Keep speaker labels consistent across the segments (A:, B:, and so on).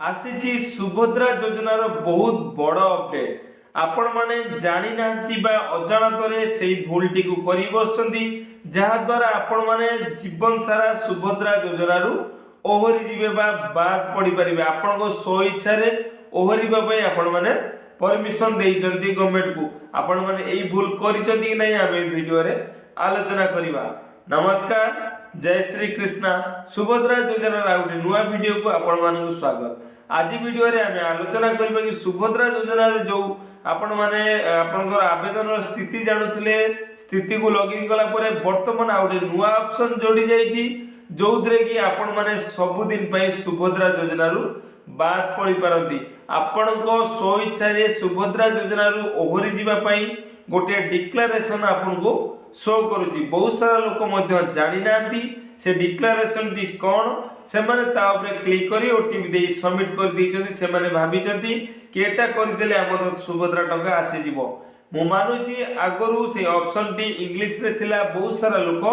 A: आसी सुभद्रा योजनार बहुत बड़ अपडेट। आपण माने जानी नांती बा अजाणतरे सेही भूलटी को करी बसछंती, जहा द्वारा आपण माने जीवन सारा सुभद्रा योजनारू ओहरी जिवे बा बाद पड़ी परिबे। आपण को स्व इच्छा रे ओहरीबा पई आपण माने परमिशन देइछंती गवर्नमेंट को। आपण माने एई भूल करिसंती कि नहीं आमे वीडियो रे आलोचना करिबा। नमस्कार, जय श्री कृष्णा। सुभद्रा योजना गोटे नुआ वीडियो को आपण मानक स्वागत। आज वीडियो रे आमे आलोचना करिबा कि सुभद्रा योजना रे जो आपण माने आपनकर आवेदन स्थिति जानुथिले, स्थिति को लॉगिन कला परे वर्तमान आ गोटे नुआ ऑप्शन जोड़ी जाईची, जोथरे कि आपण माने सब दिन पई सुभद्रा योजना रु बाद पड़ी पारंती। आपनको स्व इच्छा रे सुभद्रा योजना रु ओहरी जिबा पई गोटे डिक्लेरेशन आपनको शो करूची। बहुत सारा लोक मध्य जानि नांती से डिक्लेरेशन टी कोन, से माने ता ऊपर क्लिक करी ओटीपी दे सबमिट कर दैछंती। से माने भाबिचंती कि एटा करि देले हमर सुभद्रा टंका आसी जिवो। मु मानुची आगरु से ऑप्शन टी इंग्लिश रे थिला, बहुत सारा लोक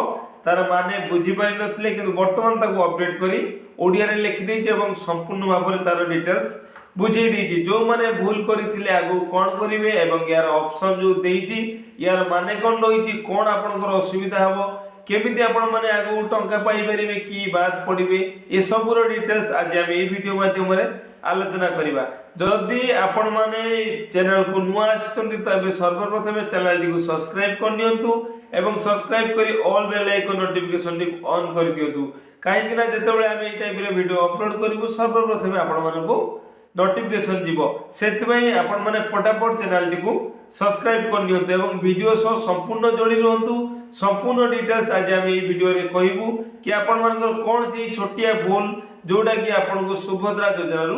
A: तार माने बुझी पारि नथिले, किंतु वर्तमान ताको अपडेट करी ओडिया रे लिखि दैछि एवं संपूर्ण भाव रे तार डिटेल्स बुझे दी। जो माने भूल करथिले आगु कोन करिवे एवं यार ऑप्शन जो देइछि यार माने कोन रहिछि, कोन आपनकर असुविधा हबो, केमिति आपण माने आगु टंका पाई परिबे कि बाद पडिबे, ए सब रो डिटेल्स आज हम ए वीडियो माध्यम रे आलोचना करिबा। जदि आपण माने चैनल को नुआ आछंती तबे सर्वप्रथम चैनल टी को सब्सक्राइब कर नियंतु एवं सब्सक्राइब करी ऑल बेल आइकन नोटिफिकेशन टी ऑन कर दियंतु। काहे कि ना जेतेबेले हम ए टाइप रे वीडियो अपलोड करिवु सर्वप्रथम आपण मानको नोटिफिकेशन जीवो। सेतबई आपण माने फटाफट चैनल टी को सब्सक्राइब कर नियंतु एवं वीडियो सो संपूर्ण जोड़ी रहंतु। संपूर्ण डिटेल्स आज हम ए वीडियो रे कहिबु कि आपण मानकर कोन से छोटिया भूल जोडा कि आपण को सुभद्रा योजना रु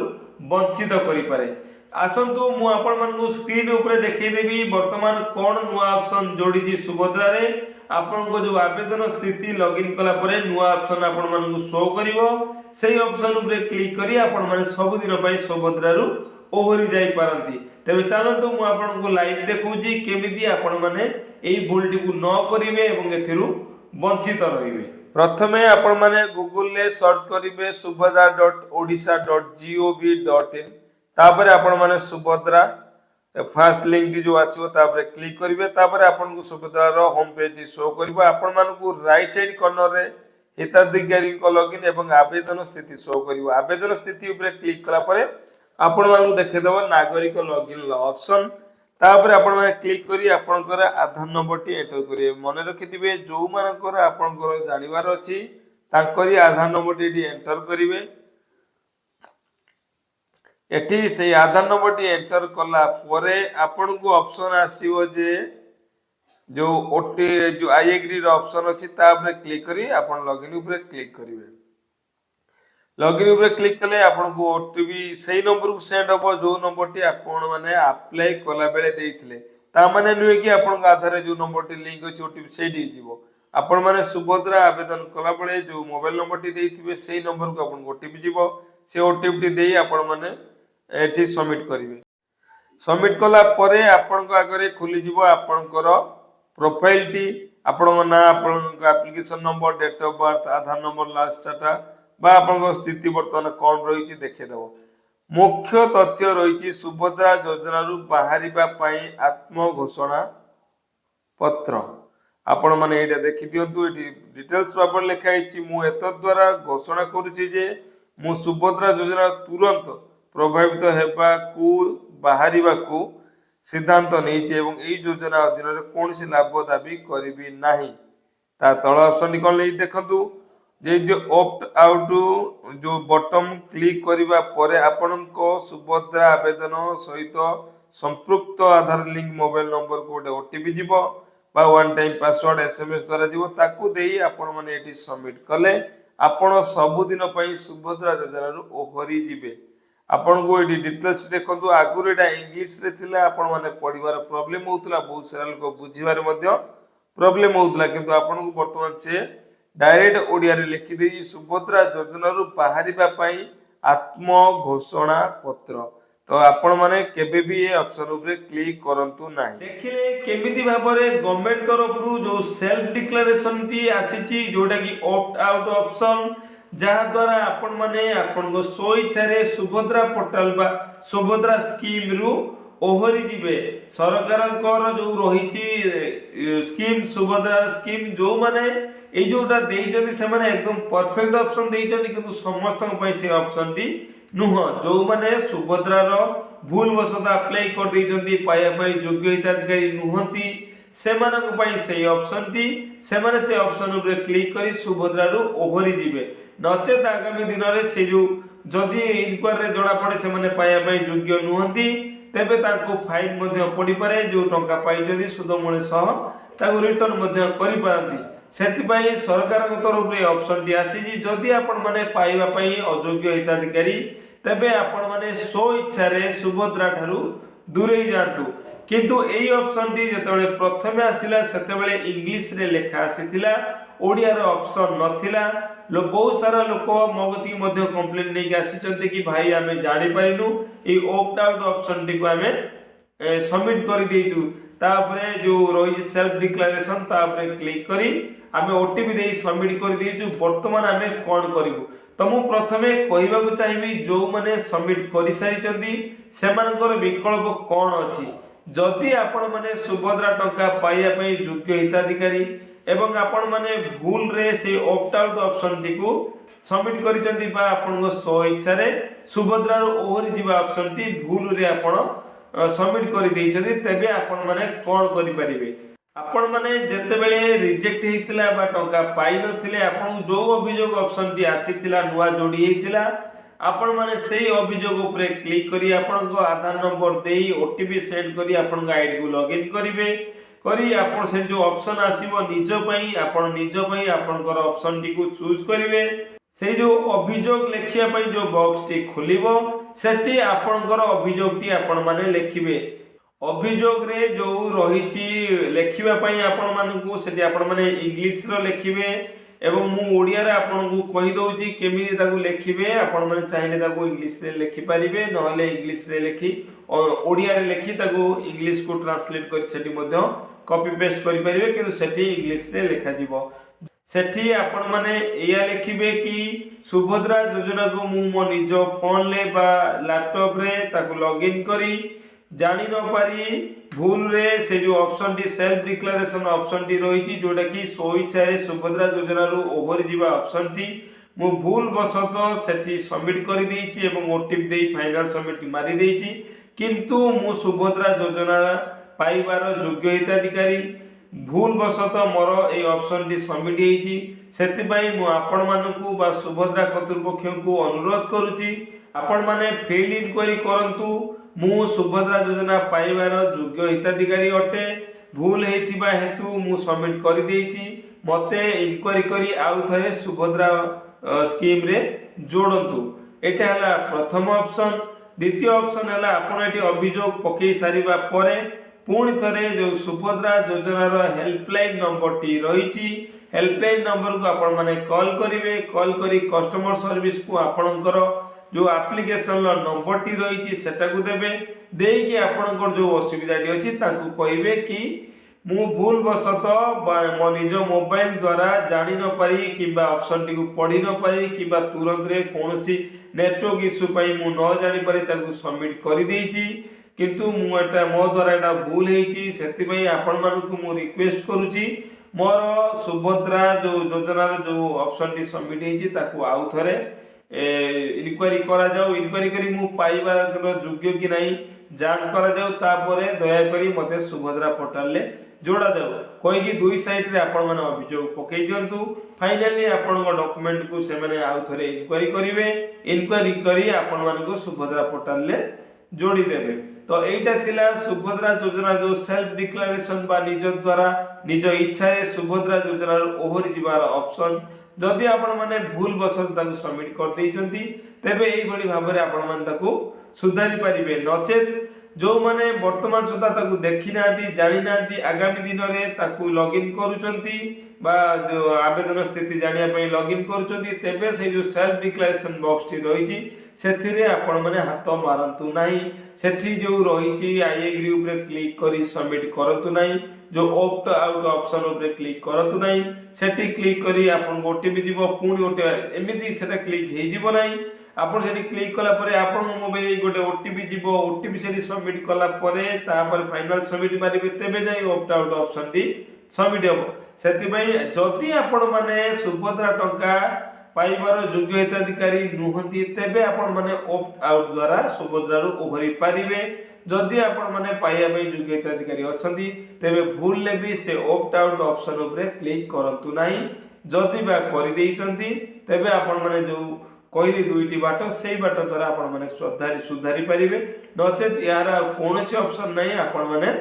A: वंचित करि पारे। आसंतु मु आपण मानकु स्क्रीन ऊपर देखै देबी वर्तमान कोन नुआ ऑप्शन जोड़ी छी सुभद्रा रे। आपण को जो आवेदन स्थिति लॉगिन कला परे नुआ ऑप्शन आपण मानकु शो करिवो। सेही ऑप्शन ऊपर क्लिक करी आपण माने सब दिन पई सुभद्रा रु ओहरी जाई पारंती। तबे चलंतु मु आपण को लाइव देखौची केमिति आपण माने एई भूलटी को न करिवे एवं एथिरु वंचित रहिबे। प्रथमे आपण माने गूगल ले सर्च करिवे subhadra.odisha.gov.in। तापरे आपण माने सुभद्रा फर्स्ट लिंक टी जो आसीबो तापरे क्लिक करिवे। तापरे आपण को सुभद्रा रो होम पेज टी शो करिवो। आपण मान को राइट साइड कॉर्नर रे हिताधिकारी को लॉगिन एवं आवेदन स्थिति शो करिवो। आवेदन स्थिति ऊपर क्लिक कला परे आपण मान देखे देबो नागरिक लॉगिन ऑप्शन। तापरे आपण माने क्लिक करी आपनकर आधार नंबर टी एंटर करिवे। मने रखिथिबे जो मानकर आपनकर जानिवार अछि ताकरी आधार नंबर टी एंटर करिवे। एठी से आधार नंबर टी एंटर कला परे आपन को ऑप्शन आसीबो जे जो ओटी जो आई एग्री रो ऑप्शन अछि ता ऊपर क्लिक करी आपन लॉगिन ऊपर क्लिक करिवे। लॉगिन ऊपर क्लिक कले आपन को ओटीपी सही नंबर को सेंड होबो, जो नंबर टी आपन माने अप्लाई कला बेले देइथिले। ता माने नुए कि आपन आधार रे जो नंबर टी लिंक अछि ओटीपी सेडी जीवो। आपन माने सुभद्रा आवेदन कला बेले जो मोबाइल नंबर टी देइथिबे सेही नंबर को आपन ओटीपी जीवो। से ओटीपी टी देई आपन माने एठी सबमिट करिवे। सबमिट कला परे आपन को आगरे खुली जीवो आपनकर प्रोफाइल टी, आपन ना, आपन application number, date of birth, Aadhaar number last चाटा बा आपन स्थिति वर्तमान कोन रहिछि देखे देबो। मुख्य तथ्य रहिछि सुभद्रा योजना रु बाहरिबा पई आत्म घोषणा पत्र। आपण माने एटा देखि दियंतु। एटी डिटेल्स बाबर लिखा हिछि मु एत द्वारा घोषणा करूछि जे मु सुभद्रा योजना तुरंत प्रभावित हेबा को बाहरिबा को सिद्धांत नैछि एवं एई योजना अधीन रे कोनसी लाभ दाबी करिबि नाही। ता तळ ऑप्शन कोन ले देखंतु जे जो ऑप्ट आउट जो बटन क्लिक करिबा परे आपनको सुभद्रा आवेदन सहित संपृक्त आधार लिंक मोबाइल नंबर को गोटे ओटीपी जीवो बा वन टाइम पासवर्ड एसएमएस द्वारा जीवो। ताकू देई आपण माने एटी सबमिट कले आपण सब दिन पई सुभद्रा योजना रु ओहरी जिवे। आपण को एटी डिटेल्स देखंतु। आगुर एटा इंग्लिश रे थिला, आपण माने पढिबार प्रॉब्लम होउतला, बहुत सारा लोक बुझिबार मध्य प्रॉब्लम होउतला, किंतु आपण को वर्तमान से डायरेक्ट ओडिया रे लिखि देई सुभद्रा योजना रु बाहरिबा पई आत्म घोषणा पत्र। तो आपण माने केबे भी ए ऑप्शन ऊपर क्लिक करंतु नाही। देखिले केमिति भाबरे गवर्नमेंट तरफ रु जो सेल्फ डिक्लेरेशन टी आसीची, जोटा कि ऑप्ट आउट ऑप्शन ଯାହାଦ୍ୱାରା ଆପଣମାନେ ଆପଣଙ୍କ ସ୍ୱଇଚ୍ଛାରେ ସୁଭଦ୍ରା ପୋର୍ଟାଲ ବା ସୁଭଦ୍ରା ସ୍କିମ୍ରୁ ଓହରି ଯିବେ। ସରକାରଙ୍କର ଯେଉଁ ରହିଛି ସ୍କିମ୍ ସୁଭଦ୍ରା ସ୍କିମ୍, ଯେଉଁମାନେ ଏଇ ଯେଉଁଟା ଦେଇଛନ୍ତି ସେମାନେ ଏକଦମ ପରଫେକ୍ଟ ଅପସନ୍ ଦେଇଛନ୍ତି, କିନ୍ତୁ ସମସ୍ତଙ୍କ ପାଇଁ ସେ ଅପସନ୍ଟି ନୁହଁ। ଯେଉଁମାନେ ସୁଭଦ୍ରାର ଭୁଲ ବଶତଃ ଆପ୍ଲାଏ କରିଦେଇଛନ୍ତି, ପାଇବା ପାଇଁ ଯୋଗ୍ୟ ହିତାଧିକାରୀ ନୁହନ୍ତି, ସେମାନଙ୍କ ପାଇଁ ସେଇ ଅପସନ୍ଟି, ସେମାନେ ସେ ଅପସନ୍ ଉପରେ କ୍ଲିକ୍ କରି ସୁଭଦ୍ରାରୁ ଓହରି ଯିବେ। ନଚେତ ଆଗାମୀ ଦିନରେ ସେ ଯେଉଁ ଯଦି ଇନକ୍ୱାରୀରେ ଜଣାପଡ଼େ ସେମାନେ ପାଇବା ପାଇଁ ଯୋଗ୍ୟ ନୁହନ୍ତି, ତେବେ ତାଙ୍କୁ ଫାଇନ୍ ମଧ୍ୟ ପଡ଼ିପାରେ। ଯେଉଁ ଟଙ୍କା ପାଇଛନ୍ତି ସୁଧମୂଳ ସହ ତାକୁ ରିଟର୍ଣ୍ଣ ମଧ୍ୟ କରିପାରନ୍ତି। ସେଥିପାଇଁ ସରକାରଙ୍କ ତରଫରୁ ଏ ଅପସନ୍ଟି ଆସିଛି। ଯଦି ଆପଣମାନେ ପାଇବା ପାଇଁ ଅଯୋଗ୍ୟ ହିତାଧିକାରୀ, ତେବେ ଆପଣମାନେ ସ୍ୱଇଚ୍ଛାରେ ସୁଭଦ୍ରା ଠାରୁ ଦୂରେଇ ଯାଆନ୍ତୁ। କିନ୍ତୁ এই ଅପସନ୍ଟି ଯେତେବେଳେ ପ୍ରଥମେ ଆସିଲା ସେତେବେଳେ ଇଂଲିଶରେ ଲେଖା ଆସିଥିଲା, ଓଡ଼ିଆର ଅପସନ୍ ନଥିଲା। ବହୁତ ସାରା ଲୋକ ମୋ କତିକି ମଧ୍ୟ କମ୍ପ୍ଲେନ୍ ନେଇକି ଆସିଛନ୍ତି କି ଭାଇ ଆମେ ଜାଣିପାରିନୁ, ଏଇ ଓପ୍ଟ ଆଉଟ୍ ଅପସନ୍ଟିକୁ ଆମେ ସବମିଟ୍ କରିଦେଇଛୁ, ତାପରେ ଯେଉଁ ରହିଛି ସେଲ୍ଫ ଡିକ୍ଲାରେସନ୍ ତାପରେ କ୍ଲିକ୍ କରି ଆମେ OTP ଦେଇ ସବମିଟ୍ କରିଦେଇଛୁ, ବର୍ତ୍ତମାନ ଆମେ କ'ଣ କରିବୁ? ତ ମୁଁ ପ୍ରଥମେ କହିବାକୁ ଚାହିଁବି ଯେଉଁମାନେ ସବମିଟ୍ କରିସାରିଛନ୍ତି ସେମାନଙ୍କର ବିକଳ୍ପ କ'ଣ ଅଛି। ଯଦି ଆପଣମାନେ ସୁଭଦ୍ରା ଟଙ୍କା ପାଇବା ପାଇଁ ଯୋଗ୍ୟ ହିତାଧିକାରୀ ଏବଂ ଆପଣମାନେ ଭୁଲରେ ସେ ଅପ୍ଟ ଆଉଟ୍ ଅପସନ୍ଟିକୁ ସବମିଟ୍ କରିଛନ୍ତି ବା ଆପଣଙ୍କ ସ୍ୱଇଚ୍ଛାରେ ସୁଭଦ୍ରାରୁ ଓହରି ଯିବା ଅପସନ୍ଟି ଭୁଲରେ ଆପଣ ସବମିଟ୍ କରିଦେଇଛନ୍ତି, ତେବେ ଆପଣମାନେ କ'ଣ କରିପାରିବେ? ଆପଣମାନେ ଯେତେବେଳେ ରିଜେକ୍ଟ ହେଇଥିଲା ବା ଟଙ୍କା ପାଇନଥିଲେ, ଆପଣଙ୍କୁ ଯେଉଁ ଅଭିଯୋଗ ଅପସନ୍ଟି ଆସିଥିଲା ନୂଆ ଯୋଡ଼ି ହେଇଥିଲା, ଆପଣମାନେ ସେଇ ଅଭିଯୋଗ ଉପରେ କ୍ଲିକ୍ କରି ଆପଣଙ୍କ ଆଧାର ନମ୍ବର ଦେଇ OTP ସେଣ୍ଡ କରି ଆପଣଙ୍କ ଆଇଡିକୁ ଲଗ୍ଇନ୍ କରିବେ। କରି ଆପଣ ସେ ଯେଉଁ ଅପସନ୍ ଆସିବ ନିଜ ପାଇଁ, ଆପଣ ନିଜ ପାଇଁ ଆପଣଙ୍କର ଅପସନ୍ଟିକୁ ଚୁଜ୍ କରିବେ। ସେଇ ଯେଉଁ ଅଭିଯୋଗ ଲେଖିବା ପାଇଁ ଯେଉଁ ବକ୍ସଟି ଖୋଲିବ, ସେଠି ଆପଣଙ୍କର ଅଭିଯୋଗଟି ଆପଣମାନେ ଲେଖିବେ। ଅଭିଯୋଗରେ ଯେଉଁ ରହିଛି ଲେଖିବା ପାଇଁ ଆପଣମାନଙ୍କୁ ସେଠି ଆପଣମାନେ ଇଂଲିଶର ଲେଖିବେ ଏବଂ ମୁଁ ଓଡ଼ିଆରେ ଆପଣଙ୍କୁ କହିଦେଉଛି କେମିତି ତାକୁ ଲେଖିବେ। ଆପଣମାନେ ଚାହିଁଲେ ତାକୁ ଇଂଲିଶରେ ଲେଖିପାରିବେ, ନହେଲେ ଇଂଲିଶରେ ଲେଖି ଓଡ଼ିଆରେ ଲେଖି ତାକୁ ଇଂଲିଶକୁ ଟ୍ରାନ୍ସଲେଟ୍ କରି ସେଠି ମଧ୍ୟ କପି ପେଷ୍ଟ କରିପାରିବେ, କିନ୍ତୁ ସେଠି ଇଂଲିଶରେ ଲେଖାଯିବ। ସେଠି ଆପଣମାନେ ଏଇଆ ଲେଖିବେ କି ସୁଭଦ୍ରା ଯୋଜନାକୁ ମୁଁ ମୋ ନିଜ ଫୋନରେ ବା ଲ୍ୟାପଟପ୍ରେ ତାକୁ ଲଗ୍ଇନ୍ କରି ଜାଣି ନ ପାରି ଭୁଲରେ ସେ ଯେଉଁ ଅପସନ୍ଟି ସେଲ୍ଫ ଡିକ୍ଲାରେସନ୍ ଅପସନ୍ଟି ରହିଛି, ଯେଉଁଟାକି ସ୍ୱଇଚ୍ଛାରେ ସୁଭଦ୍ରା ଯୋଜନାରୁ ଓହରି ଯିବା ଅପସନ୍ଟି, ମୁଁ ଭୁଲ ବଶତଃ ସେଠି ସବମିଟ୍ କରିଦେଇଛି ଏବଂ OTP ଦେଇ ଫାଇନାଲ୍ ସବମିଟ୍ ମାରିଦେଇଛି, କିନ୍ତୁ ମୁଁ ସୁଭଦ୍ରା ଯୋଜନା ପାଇବାର ଯୋଗ୍ୟ ହିତାଧିକାରୀ। ଭୁଲ ବଶତଃ ମୋର এই ଅପସନ୍ଟି ସବମିଟ୍ ହେଇଛି। ସେଥିପାଇଁ ମୁଁ ଆପଣମାନଙ୍କୁ ବା ସୁଭଦ୍ରା କର୍ତ୍ତୃପକ୍ଷଙ୍କୁ ଅନୁରୋଧ କରୁଛି, ଆପଣମାନେ ଫିଲ୍ଡ ଇନକ୍ୱାରି କରନ୍ତୁ। ମୁଁ ସୁଭଦ୍ରା ଯୋଜନା ପାଇବାର ଯୋଗ୍ୟ ହିତାଧିକାରୀ ଅଟେ, ଭୁଲ ହେଇଥିବା ହେତୁ ମୁଁ ସବମିଟ୍ କରିଦେଇଛି। ମୋତେ ଇନକ୍ୱାରି କରି ଆଉ ଥରେ ସୁଭଦ୍ରା ସ୍କିମ୍ରେ ଯୋଡ଼ନ୍ତୁ। ଏଇଟା ହେଲା ପ୍ରଥମ ଅପସନ୍। ଦ୍ୱିତୀୟ ଅପସନ୍ ହେଲା ଆପଣ ଏଠି ଅଭିଯୋଗ ପକାଇ ସାରିବା ପରେ ପୁଣି ଥରେ ଯେଉଁ ସୁଭଦ୍ରା ଯୋଜନାର ହେଲ୍ପଲାଇନ୍ ନମ୍ବରଟି ରହିଛି, ହେଲ୍ପଲାଇନ୍ ନମ୍ବରକୁ ଆପଣମାନେ କଲ୍ କରିବେ। କଲ୍ କରି କଷ୍ଟମର ସର୍ଭିସକୁ ଆପଣଙ୍କର ଯେଉଁ ଆପ୍ଲିକେସନର ନମ୍ବରଟି ରହିଛି ସେଟାକୁ ଦେବେ। ଦେଇକି ଆପଣଙ୍କର ଯେଉଁ ଅସୁବିଧାଟି ଅଛି ତାଙ୍କୁ କହିବେ କି ମୁଁ ଭୁଲ ବଶତଃ ମୋ ନିଜ ମୋବାଇଲ ଦ୍ୱାରା ଜାଣି ନ ପାରି କିମ୍ବା ଅପସନ୍ଟିକୁ ପଢ଼ି ନ ପାରି କିମ୍ବା ତୁରନ୍ତରେ କୌଣସି ନେଟୱାର୍କ ଇସ୍ୟୁ ପାଇଁ ମୁଁ ନ ଜାଣିପାରି ତାକୁ ସବମିଟ୍ କରିଦେଇଛି, କିନ୍ତୁ ମୁଁ ଏଟା ମୋ ଦ୍ୱାରା ଏଟା ଭୁଲ ହେଇଛି। ସେଥିପାଇଁ ଆପଣମାନଙ୍କୁ ମୁଁ ରିକ୍ୱେଷ୍ଟ କରୁଛି ମୋର ସୁଭଦ୍ରା ଯେଉଁ ଯୋଜନାର ଯେଉଁ ଅପସନ୍ଟି ସବମିଟ୍ ହେଇଛି ତାକୁ ଆଉ ଥରେ ଇନକ୍ୱାରି କରାଯାଉ। ଇନକ୍ୱାରି କରି ମୁଁ ପାଇବାର ଯୋଗ୍ୟ କି ନାହିଁ ଯାଞ୍ଚ କରାଯାଉ, ତାପରେ ଦୟାକରି ମୋତେ ସୁଭଦ୍ରା ପୋର୍ଟାଲରେ ଯୋଡ଼ାଯାଉ କହିକି ଦୁଇ ସାଇଡ଼୍ରେ ଆପଣମାନେ ଅଭିଯୋଗ ପକାଇ ଦିଅନ୍ତୁ। ଫାଇନାଲି ଆପଣଙ୍କ ଡକୁମେଣ୍ଟକୁ ସେମାନେ ଆଉ ଥରେ ଇନକ୍ୱାରି କରିବେ। ଇନକ୍ୱାରି କରି ଆପଣମାନଙ୍କୁ ସୁଭଦ୍ରା ପୋର୍ଟାଲରେ ଯୋଡ଼ିଦେବେ। ତ এইটা ଥିଲା ସୁଭଦ୍ରା ଯୋଜନା ଯେଉଁ ସେଲ୍ଫ ଡିକ୍ଲାରେସନ୍ ବା ନିଜ ଦ୍ୱାରା ନିଜ ଇଚ୍ଛାରେ ସୁଭଦ୍ରା ଯୋଜନାରୁ ଓହରି ଯିବାର ଅପସନ୍। ଯଦି ଆପଣମାନେ ଭୁଲ ବଶତଃ ତାକୁ ସବମିଟ୍ କରିଦେଇଛନ୍ତି, ତେବେ এইଭଳି ଭାବରେ ଆପଣମାନେ ତାକୁ ସୁଧାରି ପାରିବେ। ନଚେତ ଯେଉଁମାନେ ବର୍ତ୍ତମାନ ସୁଦ୍ଧା ତାକୁ ଦେଖିନାହାନ୍ତି, ଜାଣିନାହାନ୍ତି, ଆଗାମୀ ଦିନରେ ତାକୁ ଲଗ୍ଇନ୍ କରୁଛନ୍ତି, बा जो आवेदन स्थिति जानिया पई लॉगिन करूछंती तेबे से जो सेल्फ डिक्लेरेशन बॉक्स टी रहिछि सेथिरे आपण माने हाथ मारंतु नाही। सेठी जो रहिछि आई एग्री ऊपर क्लिक करी सबमिट करंतु नाही। जो ऑप्ट आउट ऑप्शन ऊपर क्लिक करंतु नाही। सेठी क्लिक करी आपण ओटीपी जीवो पुणी ओटे एमिति सेटा क्लिक हे जीवो नाही। आपण सेठी क्लिक कला परे आपण मोबाइल गोटे ओटीपी जीवो ओटीपी सेठी सबमिट कला परे तापर फाइनल सबमिट मारिबे तेबे जाई opt out option T submit हो। सेति पई जदी आपण माने सुभद्रा टंका पाइबार योग्य हिताधिकारी नुहंती तेबे आपण माने ऑप्ट आउट द्वारा सुभद्रा रु ओहरी पारिबे। जदि आपण माने पाइया पई योग्य हिताधिकारी अछंती तेबे भूल ले भी से ऑप्ट आउट ऑप्शन ऊपर क्लिक करंतु नाही। जदि बा करि देइचंती तेबे आपण माने जो कहली दुईटी बाट सेही बाट द्वारा आपण माने सुधारी पारिबे। नचेत यार कोनोसी ऑप्शन नाही आपण माने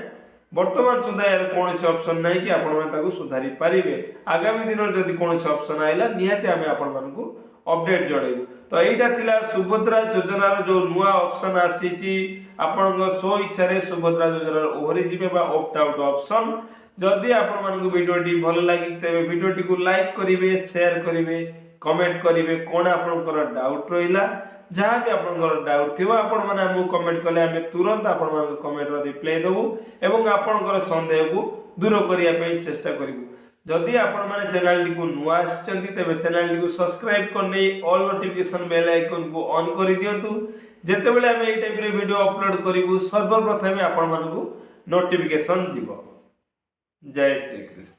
A: वर्तमान सुधा यार कोनोसी ऑप्शन नाही कि आपण माने ताकू सुधारी पारिबे। आगामी दिन जदि कोनोसी ऑप्शन आइला निहाते आमे आपण मानकू अपडेट जणैबु। तो एइटा थिला सुभद्रा योजना रो जो नुवा ऑप्शन आसीची आपनक सो इच्छा रे सुभद्रा योजना ओहरी जिबे बा ऑप्ट आउट ऑप्शन। जदि आपण मानकू वीडियोटी भल लागि तेबे वीडियोटी को लाइक करिवे शेयर करिवे कमेंट करिवे कोन आपनकर डाउट रहिला जहाँ भी आपनकर डाउट थिबा आपण माने हमहु कमेंट कले आमे तुरंत आपण मान कमेंट रो रिप्लाई देबु एवं आपनकर संदेह को दूर करिया पे चेष्टा करिवु। जदि आपण माने चैनल टी को नुआ आछंती तेबे चैनल टी को सब्सक्राइब करने ऑल नोटिफिकेशन बेल आइकन को ऑन करि दियंतु। जेते बेले आमे एई टाइप रे वीडियो अपलोड करिवु सर्वप्रथम आपण मानकू नोटिफिकेशन जीवो। जय श्री कृष्ण।